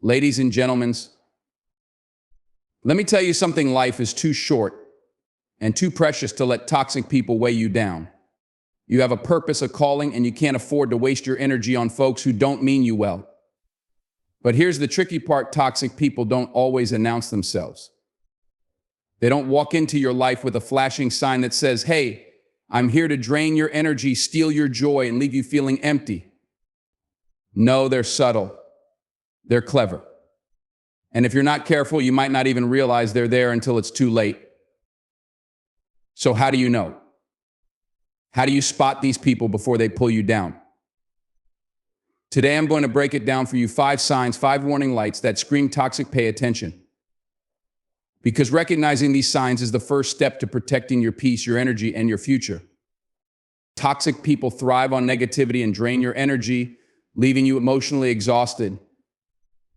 Ladies and gentlemen, let me tell you something: life is too short and too precious to let toxic people weigh you down. You have a purpose, a calling, and you can't afford to waste your energy on folks who don't mean you well. But here's the tricky part: toxic people don't always announce themselves. They don't walk into your life with a flashing sign that says, "Hey, I'm here to drain your energy, steal your joy, and leave you feeling empty." No, they're subtle. They're clever. And if you're not careful, you might not even realize they're there until it's too late. So how do you know? How do you spot these people before they pull you down? Today, I'm going to break it down for you: 5 signs, 5 warning lights that scream toxic. Pay attention. Because recognizing these signs is the first step to protecting your peace, your energy, and your future. Toxic people thrive on negativity and drain your energy, leaving you emotionally exhausted.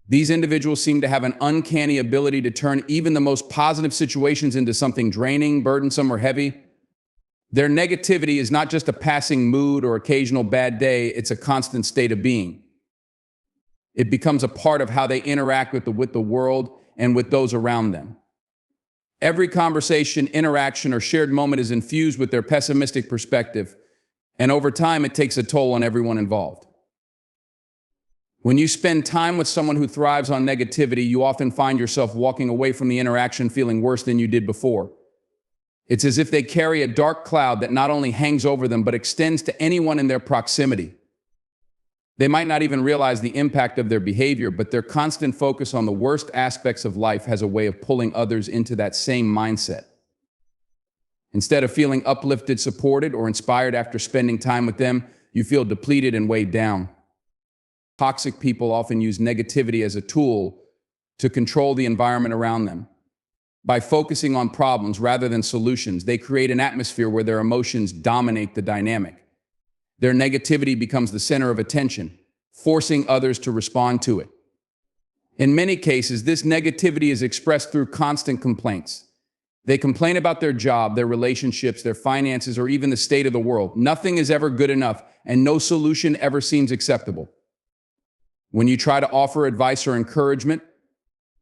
These individuals seem to have an uncanny ability to turn even the most positive situations into something draining, burdensome, or heavy. Their negativity is not just a passing mood or occasional bad day, it's a constant state of being. It becomes a part of how they interact with the world and with those around them. Every conversation, interaction, or shared moment is infused with their pessimistic perspective, and over time it takes a toll on everyone involved. When you spend time with someone who thrives on negativity, you often find yourself walking away from the interaction feeling worse than you did before. It's as if they carry a dark cloud that not only hangs over them, but extends to anyone in their proximity. They might not even realize the impact of their behavior, but their constant focus on the worst aspects of life has a way of pulling others into that same mindset. Instead of feeling uplifted, supported, or inspired after spending time with them, you feel depleted and weighed down. Toxic people often use negativity as a tool to control the environment around them. By focusing on problems rather than solutions, they create an atmosphere where their emotions dominate the dynamic. Their negativity becomes the center of attention, forcing others to respond to it. In many cases, this negativity is expressed through constant complaints. They complain about their job, their relationships, their finances, or even the state of the world. Nothing is ever good enough, and no solution ever seems acceptable. When you try to offer advice or encouragement,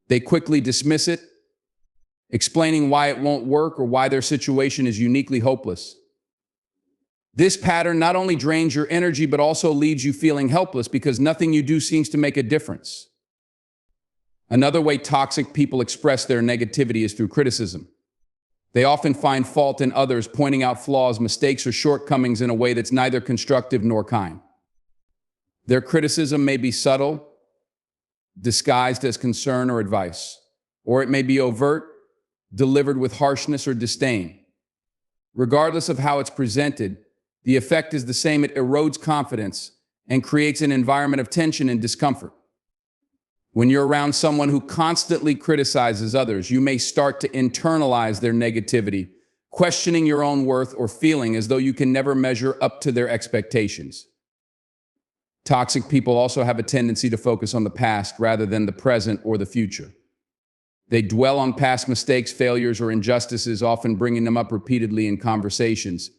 they quickly dismiss it, explaining why it won't work or why their situation is uniquely hopeless. This pattern not only drains your energy, but also leaves you feeling helpless because nothing you do seems to make a difference. Another way toxic people express their negativity is through criticism. They often find fault in others, pointing out flaws, mistakes, or shortcomings in a way that's neither constructive nor kind. Their criticism may be subtle, disguised as concern or advice, or it may be overt, delivered with harshness or disdain. Regardless of how it's presented, the effect is the same: it erodes confidence and creates an environment of tension and discomfort. When you're around someone who constantly criticizes others, you may start to internalize their negativity, questioning your own worth or feeling as though you can never measure up to their expectations. Toxic people also have a tendency to focus on the past rather than the present or the future. They dwell on past mistakes, failures, or injustices, often bringing them up repeatedly in conversations.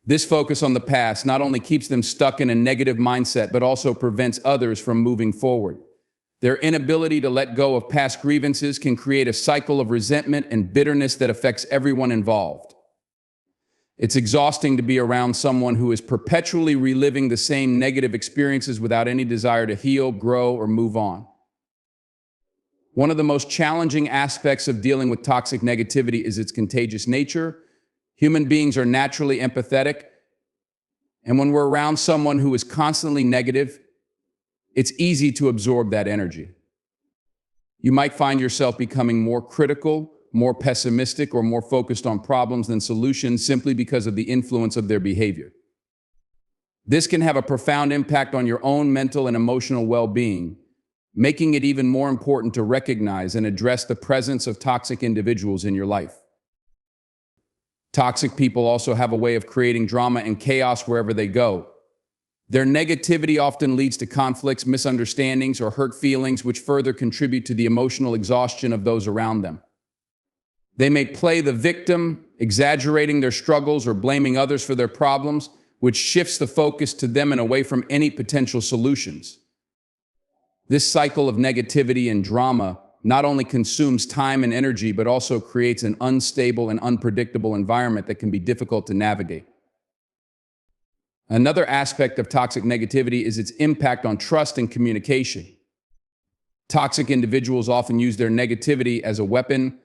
This focus on the past not only keeps them stuck in a negative mindset, but also prevents others from moving forward. Their inability to let go of past grievances can create a cycle of resentment and bitterness that affects everyone involved. It's exhausting to be around someone who is perpetually reliving the same negative experiences without any desire to heal, grow, or move on. One of the most challenging aspects of dealing with toxic negativity is its contagious nature. Human beings are naturally empathetic, and when we're around someone who is constantly negative, it's easy to absorb that energy. You might find yourself becoming more critical, more pessimistic, or more focused on problems than solutions simply because of the influence of their behavior. This can have a profound impact on your own mental and emotional well-being, making it even more important to recognize and address the presence of toxic individuals in your life. Toxic people also have a way of creating drama and chaos wherever they go. Their negativity often leads to conflicts, misunderstandings, or hurt feelings, which further contribute to the emotional exhaustion of those around them. They may play the victim, exaggerating their struggles or blaming others for their problems, which shifts the focus to them and away from any potential solutions. This cycle of negativity and drama not only consumes time and energy, but also creates an unstable and unpredictable environment that can be difficult to navigate. Another aspect of toxic negativity is its impact on trust and communication. Toxic individuals often use their negativity as a weapon,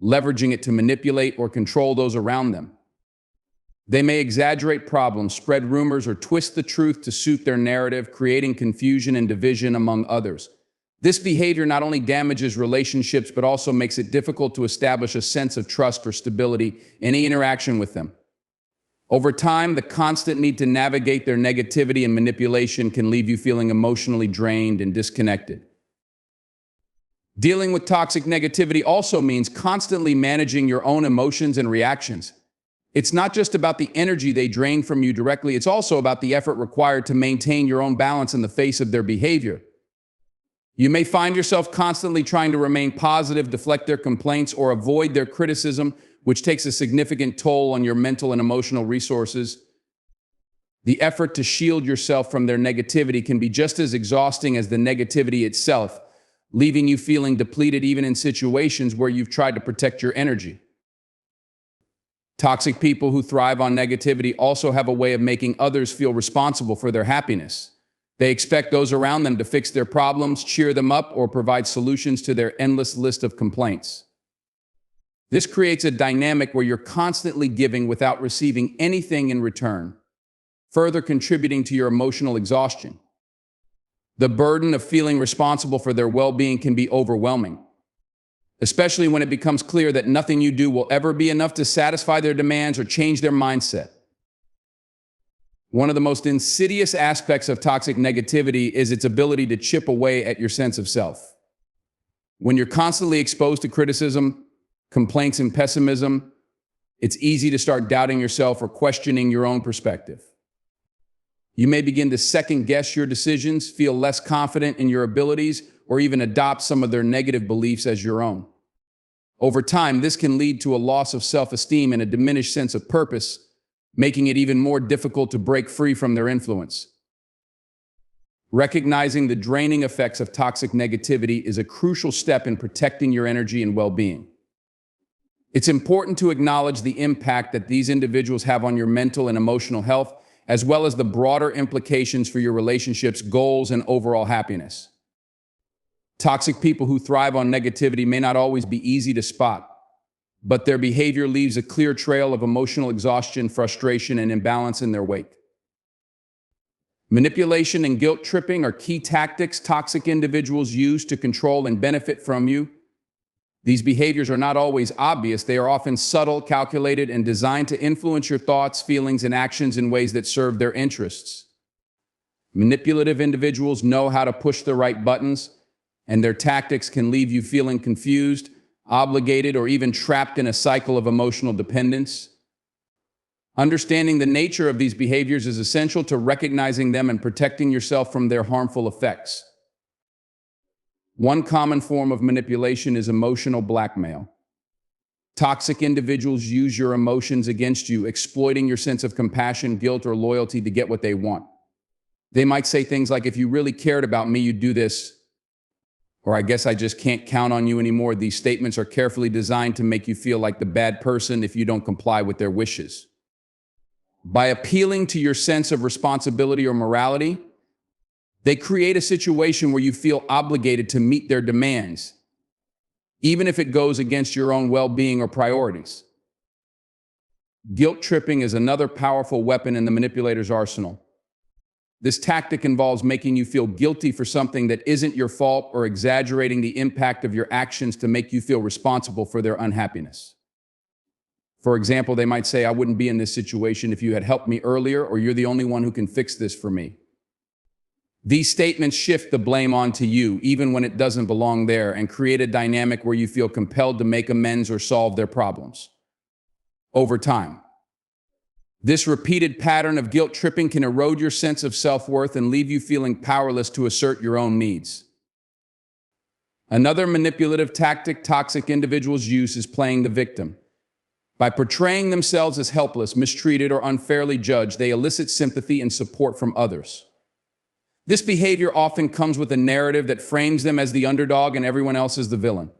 leveraging it to manipulate or control those around them. They may exaggerate problems, spread rumors, or twist the truth to suit their narrative, creating confusion and division among others. This behavior not only damages relationships, but also makes it difficult to establish a sense of trust or stability in any interaction with them. Over time, the constant need to navigate their negativity and manipulation can leave you feeling emotionally drained and disconnected. Dealing with toxic negativity also means constantly managing your own emotions and reactions. It's not just about the energy they drain from you directly, it's also about the effort required to maintain your own balance in the face of their behavior. You may find yourself constantly trying to remain positive, deflect their complaints, or avoid their criticism, which takes a significant toll on your mental and emotional resources. The effort to shield yourself from their negativity can be just as exhausting as the negativity itself, leaving you feeling depleted even in situations where you've tried to protect your energy. Toxic people who thrive on negativity also have a way of making others feel responsible for their happiness. They expect those around them to fix their problems, cheer them up, or provide solutions to their endless list of complaints. This creates a dynamic where you're constantly giving without receiving anything in return, further contributing to your emotional exhaustion. The burden of feeling responsible for their well-being can be overwhelming, especially when it becomes clear that nothing you do will ever be enough to satisfy their demands or change their mindset. One of the most insidious aspects of toxic negativity is its ability to chip away at your sense of self. When you're constantly exposed to criticism, complaints, and pessimism, it's easy to start doubting yourself or questioning your own perspective. You may begin to second-guess your decisions, feel less confident in your abilities, or even adopt some of their negative beliefs as your own. Over time, this can lead to a loss of self-esteem and a diminished sense of purpose, making it even more difficult to break free from their influence. Recognizing the draining effects of toxic negativity is a crucial step in protecting your energy and well-being. It's important to acknowledge the impact that these individuals have on your mental and emotional health, as well as the broader implications for your relationships, goals, and overall happiness. Toxic people who thrive on negativity may not always be easy to spot, but their behavior leaves a clear trail of emotional exhaustion, frustration, and imbalance in their wake. Manipulation and guilt tripping are key tactics toxic individuals use to control and benefit from you. These behaviors are not always obvious. They are often subtle, calculated, and designed to influence your thoughts, feelings, and actions in ways that serve their interests. Manipulative individuals know how to push the right buttons, and their tactics can leave you feeling confused, obligated, or even trapped in a cycle of emotional dependence. Understanding the nature of these behaviors is essential to recognizing them and protecting yourself from their harmful effects. One common form of manipulation is emotional blackmail. Toxic individuals use your emotions against you, exploiting your sense of compassion, guilt, or loyalty to get what they want. They might say things like, "If you really cared about me, you'd do this," or "I guess I just can't count on you anymore." These statements are carefully designed to make you feel like the bad person if you don't comply with their wishes. By appealing to your sense of responsibility or morality, they create a situation where you feel obligated to meet their demands, even if it goes against your own well-being or priorities. Guilt tripping is another powerful weapon in the manipulator's arsenal. This tactic involves making you feel guilty for something that isn't your fault or exaggerating the impact of your actions to make you feel responsible for their unhappiness. For example, they might say, "I wouldn't be in this situation if you had helped me earlier," or "You're the only one who can fix this for me." These statements shift the blame onto you, even when it doesn't belong there, and create a dynamic where you feel compelled to make amends or solve their problems. Over time, this repeated pattern of guilt tripping can erode your sense of self-worth and leave you feeling powerless to assert your own needs. Another manipulative tactic toxic individuals use is playing the victim. By portraying themselves as helpless, mistreated, or unfairly judged, they elicit sympathy and support from others. This behavior often comes with a narrative that frames them as the underdog and everyone else as the villain.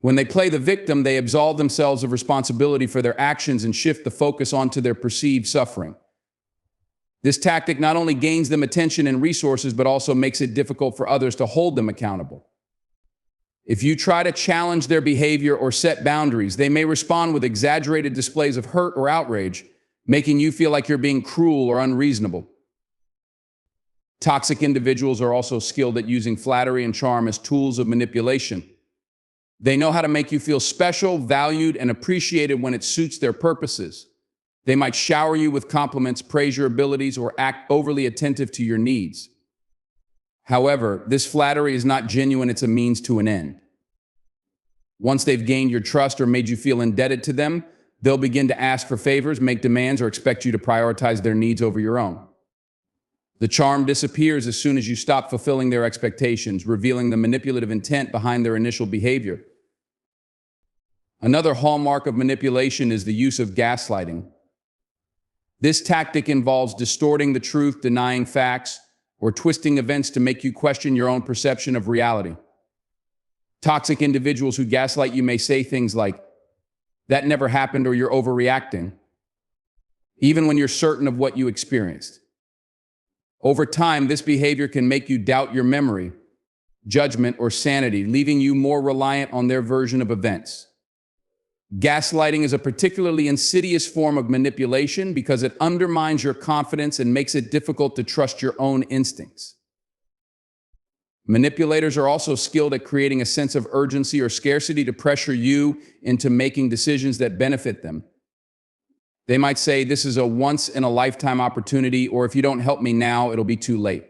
When they play the victim, they absolve themselves of responsibility for their actions and shift the focus onto their perceived suffering. This tactic not only gains them attention and resources, but also makes it difficult for others to hold them accountable. If you try to challenge their behavior or set boundaries, they may respond with exaggerated displays of hurt or outrage, making you feel like you're being cruel or unreasonable. Toxic individuals are also skilled at using flattery and charm as tools of manipulation. They know how to make you feel special, valued, and appreciated when it suits their purposes. They might shower you with compliments, praise your abilities, or act overly attentive to your needs. However, this flattery is not genuine, it's a means to an end. Once they've gained your trust or made you feel indebted to them, they'll begin to ask for favors, make demands, or expect you to prioritize their needs over your own. The charm disappears as soon as you stop fulfilling their expectations, revealing the manipulative intent behind their initial behavior. Another hallmark of manipulation is the use of gaslighting. This tactic involves distorting the truth, denying facts, or twisting events to make you question your own perception of reality. Toxic individuals who gaslight you may say things like, "That never happened," or "You're overreacting," even when you're certain of what you experienced. Over time, this behavior can make you doubt your memory, judgment, or sanity, leaving you more reliant on their version of events. Gaslighting is a particularly insidious form of manipulation because it undermines your confidence and makes it difficult to trust your own instincts. Manipulators are also skilled at creating a sense of urgency or scarcity to pressure you into making decisions that benefit them. They might say, "This is a once-in-a-lifetime opportunity," or "If you don't help me now, it'll be too late."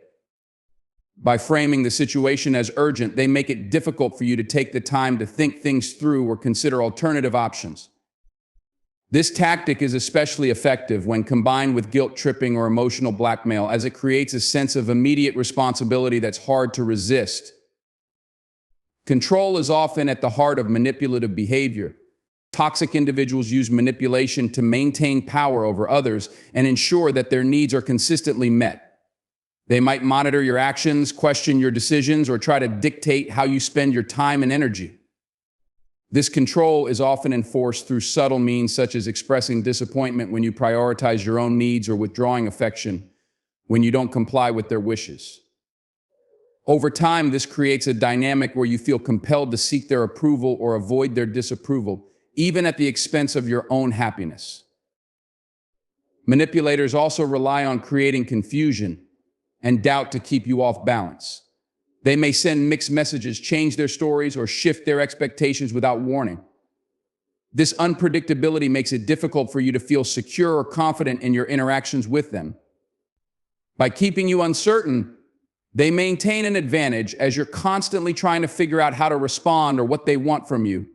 By framing the situation as urgent, they make it difficult for you to take the time to think things through or consider alternative options. This tactic is especially effective when combined with guilt tripping or emotional blackmail, as it creates a sense of immediate responsibility that's hard to resist. Control is often at the heart of manipulative behavior. Toxic individuals use manipulation to maintain power over others and ensure that their needs are consistently met. They might monitor your actions, question your decisions, or try to dictate how you spend your time and energy. This control is often enforced through subtle means such as expressing disappointment when you prioritize your own needs or withdrawing affection when you don't comply with their wishes. Over time, this creates a dynamic where you feel compelled to seek their approval or avoid their disapproval, even at the expense of your own happiness. Manipulators also rely on creating confusion and doubt to keep you off balance. They may send mixed messages, change their stories, or shift their expectations without warning. This unpredictability makes it difficult for you to feel secure or confident in your interactions with them. By keeping you uncertain, they maintain an advantage as you're constantly trying to figure out how to respond or what they want from you.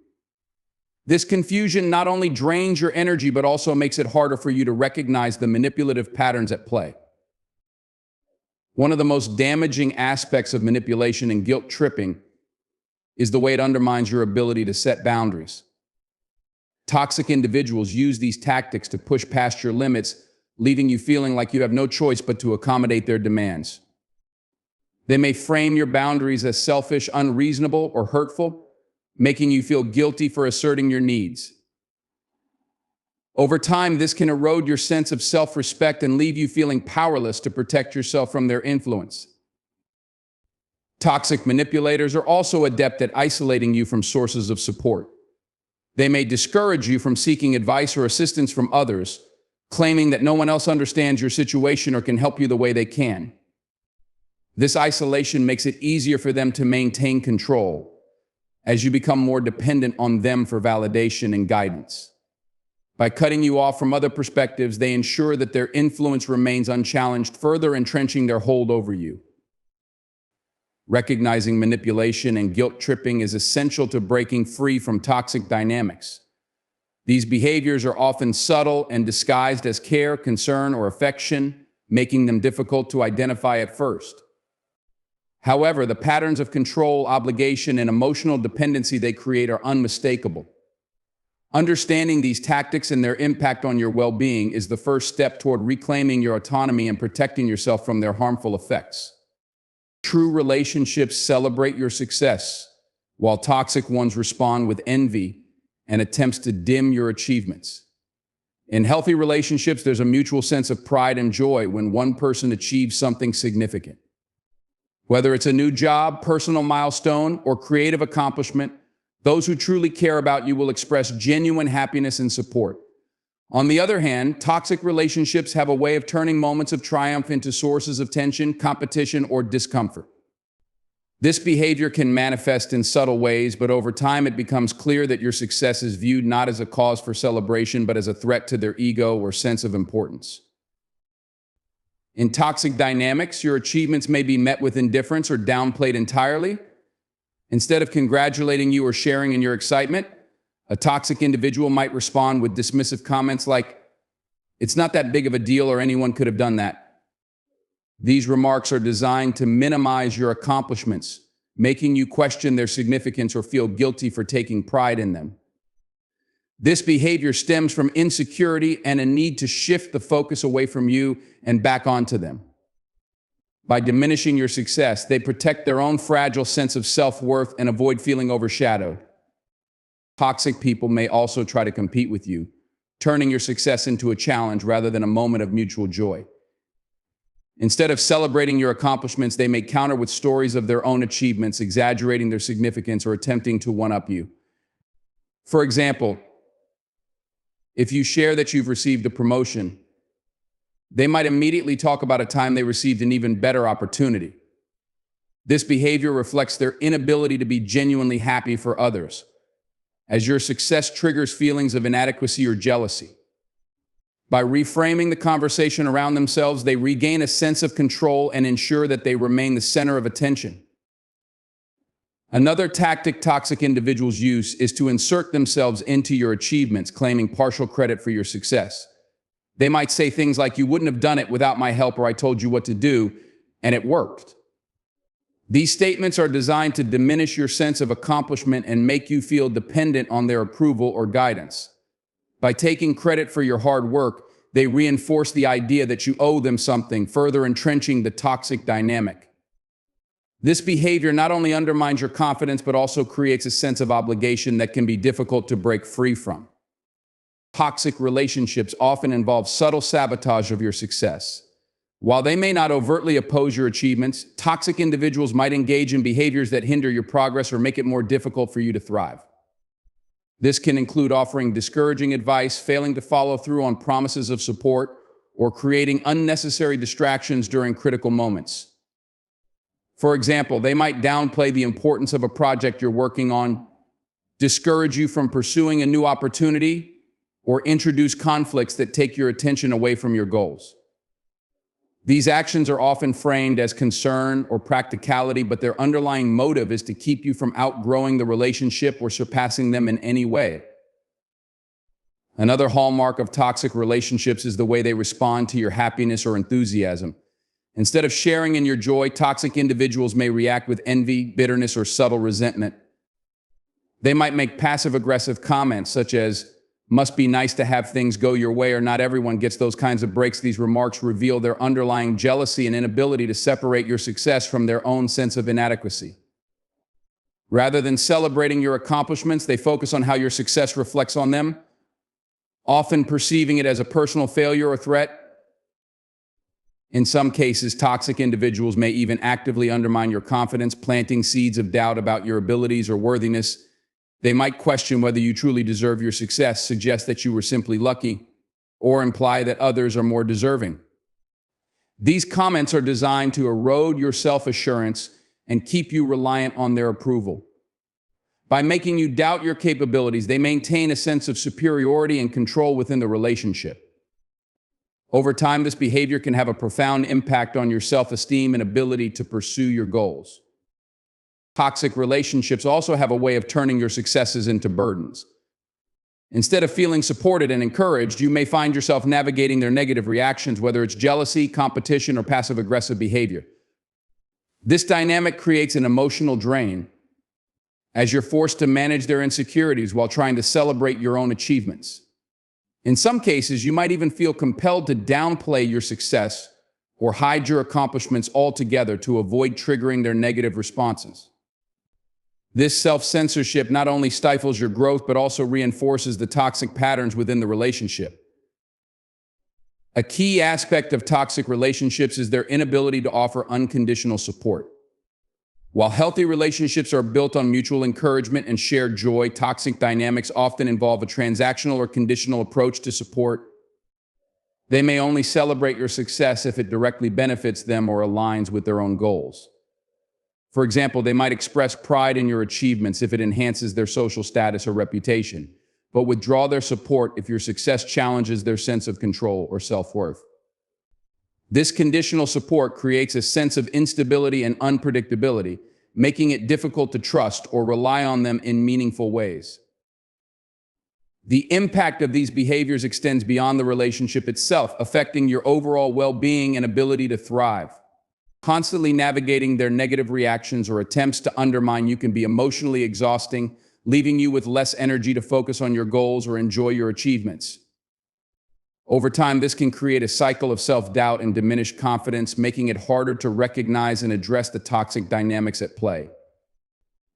This confusion not only drains your energy, but also makes it harder for you to recognize the manipulative patterns at play. One of the most damaging aspects of manipulation and guilt tripping is the way it undermines your ability to set boundaries. Toxic individuals use these tactics to push past your limits, leaving you feeling like you have no choice but to accommodate their demands. They may frame your boundaries as selfish, unreasonable, or hurtful, making you feel guilty for asserting your needs. Over time, this can erode your sense of self-respect and leave you feeling powerless to protect yourself from their influence. Toxic manipulators are also adept at isolating you from sources of support. They may discourage you from seeking advice or assistance from others, claiming that no one else understands your situation or can help you the way they can. This isolation makes it easier for them to maintain control, as you become more dependent on them for validation and guidance. By cutting you off from other perspectives, they ensure that their influence remains unchallenged, further entrenching their hold over you. Recognizing manipulation and guilt tripping is essential to breaking free from toxic dynamics. These behaviors are often subtle and disguised as care, concern, or affection, making them difficult to identify at first. However, the patterns of control, obligation, and emotional dependency they create are unmistakable. Understanding these tactics and their impact on your well-being is the first step toward reclaiming your autonomy and protecting yourself from their harmful effects. True relationships celebrate your success, while toxic ones respond with envy and attempts to dim your achievements. In healthy relationships, there's a mutual sense of pride and joy when one person achieves something significant. Whether it's a new job, personal milestone, or creative accomplishment, those who truly care about you will express genuine happiness and support. On the other hand, toxic relationships have a way of turning moments of triumph into sources of tension, competition, or discomfort. This behavior can manifest in subtle ways, but over time it becomes clear that your success is viewed not as a cause for celebration, but as a threat to their ego or sense of importance. In toxic dynamics, your achievements may be met with indifference or downplayed entirely. Instead of congratulating you or sharing in your excitement, a toxic individual might respond with dismissive comments like, "It's not that big of a deal," or "Anyone could have done that." These remarks are designed to minimize your accomplishments, making you question their significance or feel guilty for taking pride in them. This behavior stems from insecurity and a need to shift the focus away from you and back onto them. By diminishing your success, they protect their own fragile sense of self-worth and avoid feeling overshadowed. Toxic people may also try to compete with you, turning your success into a challenge rather than a moment of mutual joy. Instead of celebrating your accomplishments, they may counter with stories of their own achievements, exaggerating their significance or attempting to one-up you. For example, if you share that you've received a promotion, they might immediately talk about a time they received an even better opportunity. This behavior reflects their inability to be genuinely happy for others, as your success triggers feelings of inadequacy or jealousy. By reframing the conversation around themselves, they regain a sense of control and ensure that they remain the center of attention. Another tactic toxic individuals use is to insert themselves into your achievements, claiming partial credit for your success. They might say things like, "You wouldn't have done it without my help," or "I told you what to do, and it worked." These statements are designed to diminish your sense of accomplishment and make you feel dependent on their approval or guidance. By taking credit for your hard work, they reinforce the idea that you owe them something, further entrenching the toxic dynamic. This behavior not only undermines your confidence, but also creates a sense of obligation that can be difficult to break free from. Toxic relationships often involve subtle sabotage of your success. While they may not overtly oppose your achievements, toxic individuals might engage in behaviors that hinder your progress or make it more difficult for you to thrive. This can include offering discouraging advice, failing to follow through on promises of support, or creating unnecessary distractions during critical moments. For example, they might downplay the importance of a project you're working on, discourage you from pursuing a new opportunity, or introduce conflicts that take your attention away from your goals. These actions are often framed as concern or practicality, but their underlying motive is to keep you from outgrowing the relationship or surpassing them in any way. Another hallmark of toxic relationships is the way they respond to your happiness or enthusiasm. Instead of sharing in your joy, toxic individuals may react with envy, bitterness, or subtle resentment. They might make passive-aggressive comments such as, "Must be nice to have things go your way," or "Not everyone gets those kinds of breaks." These remarks reveal their underlying jealousy and inability to separate your success from their own sense of inadequacy. Rather than celebrating your accomplishments, they focus on how your success reflects on them, often perceiving it as a personal failure or threat. In some cases, toxic individuals may even actively undermine your confidence, planting seeds of doubt about your abilities or worthiness. They might question whether you truly deserve your success, suggest that you were simply lucky, or imply that others are more deserving. These comments are designed to erode your self-assurance and keep you reliant on their approval. By making you doubt your capabilities, they maintain a sense of superiority and control within the relationship. Over time, this behavior can have a profound impact on your self-esteem and ability to pursue your goals. Toxic relationships also have a way of turning your successes into burdens. Instead of feeling supported and encouraged, you may find yourself navigating their negative reactions, whether it's jealousy, competition, or passive-aggressive behavior. This dynamic creates an emotional drain, as you're forced to manage their insecurities while trying to celebrate your own achievements. In some cases, you might even feel compelled to downplay your success or hide your accomplishments altogether to avoid triggering their negative responses. This self-censorship not only stifles your growth, but also reinforces the toxic patterns within the relationship. A key aspect of toxic relationships is their inability to offer unconditional support. While healthy relationships are built on mutual encouragement and shared joy, toxic dynamics often involve a transactional or conditional approach to support. They may only celebrate your success if it directly benefits them or aligns with their own goals. For example, they might express pride in your achievements if it enhances their social status or reputation, but withdraw their support if your success challenges their sense of control or self-worth. This conditional support creates a sense of instability and unpredictability, making it difficult to trust or rely on them in meaningful ways. The impact of these behaviors extends beyond the relationship itself, affecting your overall well-being and ability to thrive. Constantly navigating their negative reactions or attempts to undermine you can be emotionally exhausting, leaving you with less energy to focus on your goals or enjoy your achievements. Over time, this can create a cycle of self-doubt and diminished confidence, making it harder to recognize and address the toxic dynamics at play.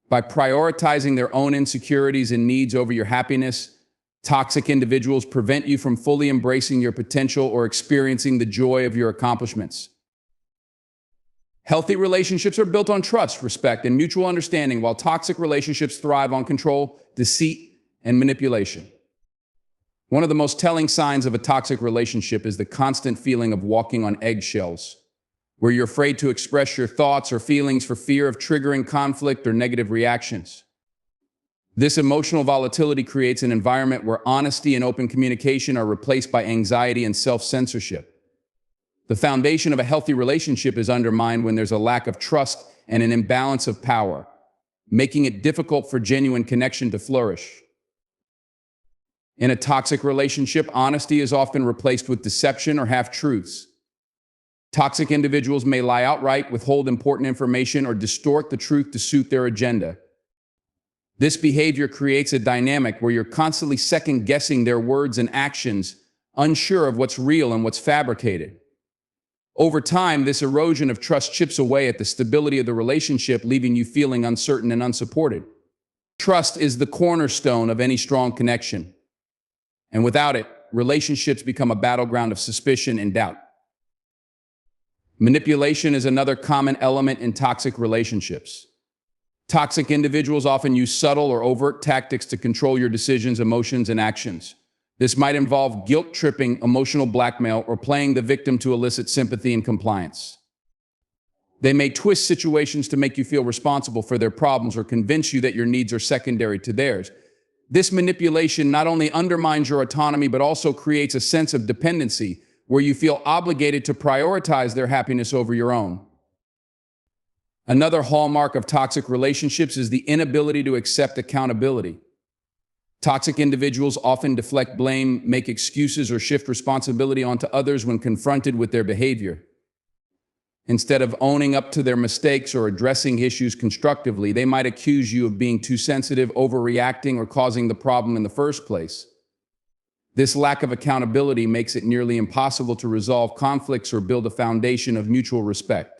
By prioritizing their own insecurities and needs over your happiness, toxic individuals prevent you from fully embracing your potential or experiencing the joy of your accomplishments. Healthy relationships are built on trust, respect, and mutual understanding, while toxic relationships thrive on control, deceit, and manipulation. One of the most telling signs of a toxic relationship is the constant feeling of walking on eggshells, where you're afraid to express your thoughts or feelings for fear of triggering conflict or negative reactions. This emotional volatility creates an environment where honesty and open communication are replaced by anxiety and self-censorship. The foundation of a healthy relationship is undermined when there's a lack of trust and an imbalance of power, making it difficult for genuine connection to flourish. In a toxic relationship, honesty is often replaced with deception or half-truths. Toxic individuals may lie outright, withhold important information, or distort the truth to suit their agenda. This behavior creates a dynamic where you're constantly second-guessing their words and actions, unsure of what's real and what's fabricated. Over time, this erosion of trust chips away at the stability of the relationship, leaving you feeling uncertain and unsupported. Trust is the cornerstone of any strong connection. And without it, relationships become a battleground of suspicion and doubt. Manipulation is another common element in toxic relationships. Toxic individuals often use subtle or overt tactics to control your decisions, emotions, and actions. This might involve guilt-tripping, emotional blackmail, or playing the victim to elicit sympathy and compliance. They may twist situations to make you feel responsible for their problems or convince you that your needs are secondary to theirs. This manipulation not only undermines your autonomy, but also creates a sense of dependency where you feel obligated to prioritize their happiness over your own. Another hallmark of toxic relationships is the inability to accept accountability. Toxic individuals often deflect blame, make excuses, or shift responsibility onto others when confronted with their behavior. Instead of owning up to their mistakes or addressing issues constructively, they might accuse you of being too sensitive, overreacting, or causing the problem in the first place. This lack of accountability makes it nearly impossible to resolve conflicts or build a foundation of mutual respect.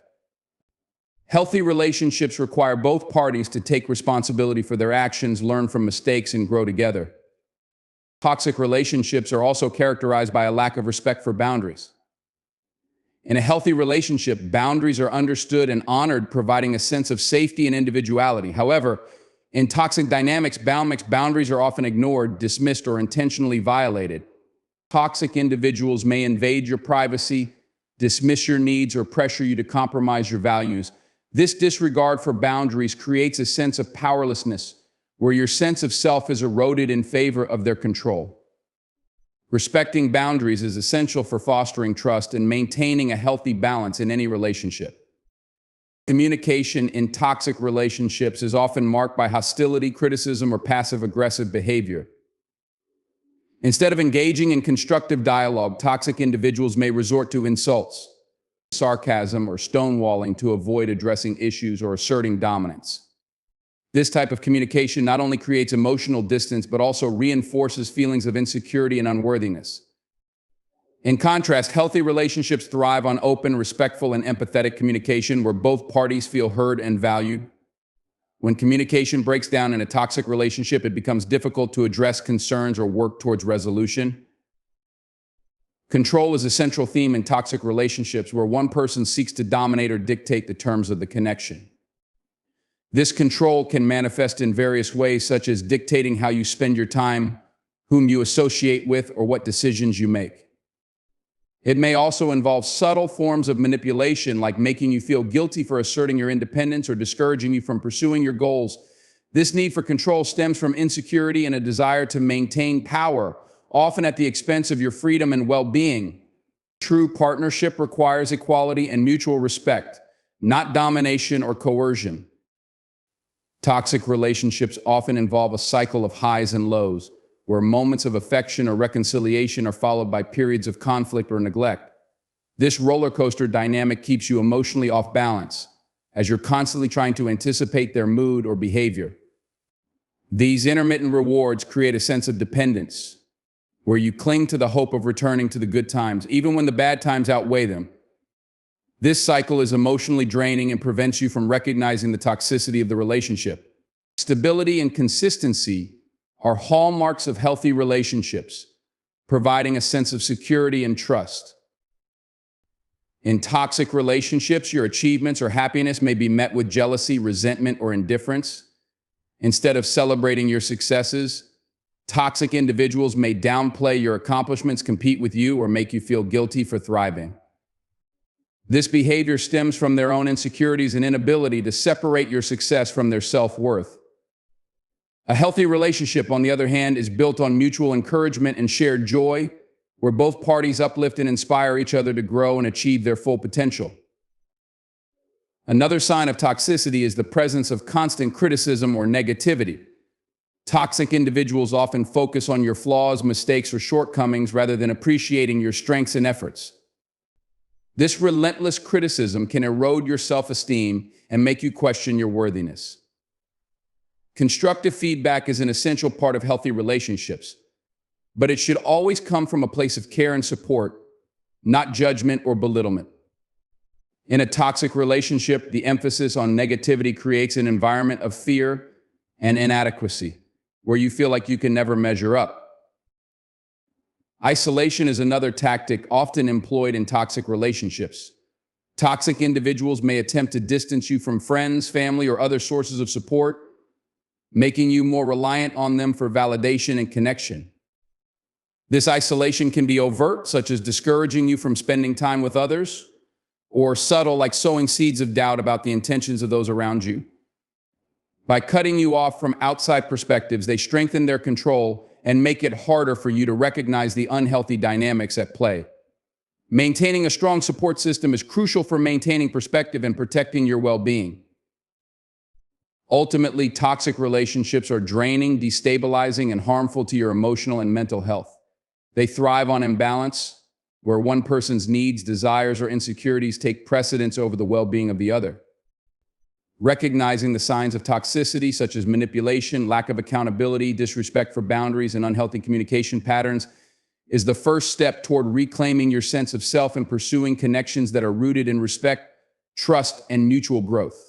Healthy relationships require both parties to take responsibility for their actions, learn from mistakes, and grow together. Toxic relationships are also characterized by a lack of respect for boundaries. In a healthy relationship, boundaries are understood and honored, providing a sense of safety and individuality. However, in toxic dynamics, boundaries are often ignored, dismissed, or intentionally violated. Toxic individuals may invade your privacy, dismiss your needs, or pressure you to compromise your values. This disregard for boundaries creates a sense of powerlessness, where your sense of self is eroded in favor of their control. Respecting boundaries is essential for fostering trust and maintaining a healthy balance in any relationship. Communication in toxic relationships is often marked by hostility, criticism, or passive-aggressive behavior. Instead of engaging in constructive dialogue, toxic individuals may resort to insults, sarcasm, or stonewalling to avoid addressing issues or asserting dominance. This type of communication not only creates emotional distance, but also reinforces feelings of insecurity and unworthiness. In contrast, healthy relationships thrive on open, respectful, and empathetic communication where both parties feel heard and valued. When communication breaks down in a toxic relationship, it becomes difficult to address concerns or work towards resolution. Control is a central theme in toxic relationships where one person seeks to dominate or dictate the terms of the connection. This control can manifest in various ways, such as dictating how you spend your time, whom you associate with, or what decisions you make. It may also involve subtle forms of manipulation, like making you feel guilty for asserting your independence or discouraging you from pursuing your goals. This need for control stems from insecurity and a desire to maintain power, often at the expense of your freedom and well-being. True partnership requires equality and mutual respect, not domination or coercion. Toxic relationships often involve a cycle of highs and lows, where moments of affection or reconciliation are followed by periods of conflict or neglect. This roller coaster dynamic keeps you emotionally off balance, as you're constantly trying to anticipate their mood or behavior. These intermittent rewards create a sense of dependence, where you cling to the hope of returning to the good times, even when the bad times outweigh them. This cycle is emotionally draining and prevents you from recognizing the toxicity of the relationship. Stability and consistency are hallmarks of healthy relationships, providing a sense of security and trust. In toxic relationships, your achievements or happiness may be met with jealousy, resentment, or indifference. Instead of celebrating your successes, toxic individuals may downplay your accomplishments, compete with you, or make you feel guilty for thriving. This behavior stems from their own insecurities and inability to separate your success from their self-worth. A healthy relationship, on the other hand, is built on mutual encouragement and shared joy, where both parties uplift and inspire each other to grow and achieve their full potential. Another sign of toxicity is the presence of constant criticism or negativity. Toxic individuals often focus on your flaws, mistakes, or shortcomings rather than appreciating your strengths and efforts. This relentless criticism can erode your self-esteem and make you question your worthiness. Constructive feedback is an essential part of healthy relationships, but it should always come from a place of care and support, not judgment or belittlement. In a toxic relationship, the emphasis on negativity creates an environment of fear and inadequacy, where you feel like you can never measure up. Isolation is another tactic often employed in toxic relationships. Toxic individuals may attempt to distance you from friends, family, or other sources of support, making you more reliant on them for validation and connection. This isolation can be overt, such as discouraging you from spending time with others, or subtle, like sowing seeds of doubt about the intentions of those around you. By cutting you off from outside perspectives, they strengthen their control and make it harder for you to recognize the unhealthy dynamics at play. Maintaining a strong support system is crucial for maintaining perspective and protecting your well-being. Ultimately, toxic relationships are draining, destabilizing, and harmful to your emotional and mental health. They thrive on imbalance, where one person's needs, desires, or insecurities take precedence over the well-being of the other. Recognizing the signs of toxicity, such as manipulation, lack of accountability, disrespect for boundaries, and unhealthy communication patterns, is the first step toward reclaiming your sense of self and pursuing connections that are rooted in respect, trust, and mutual growth.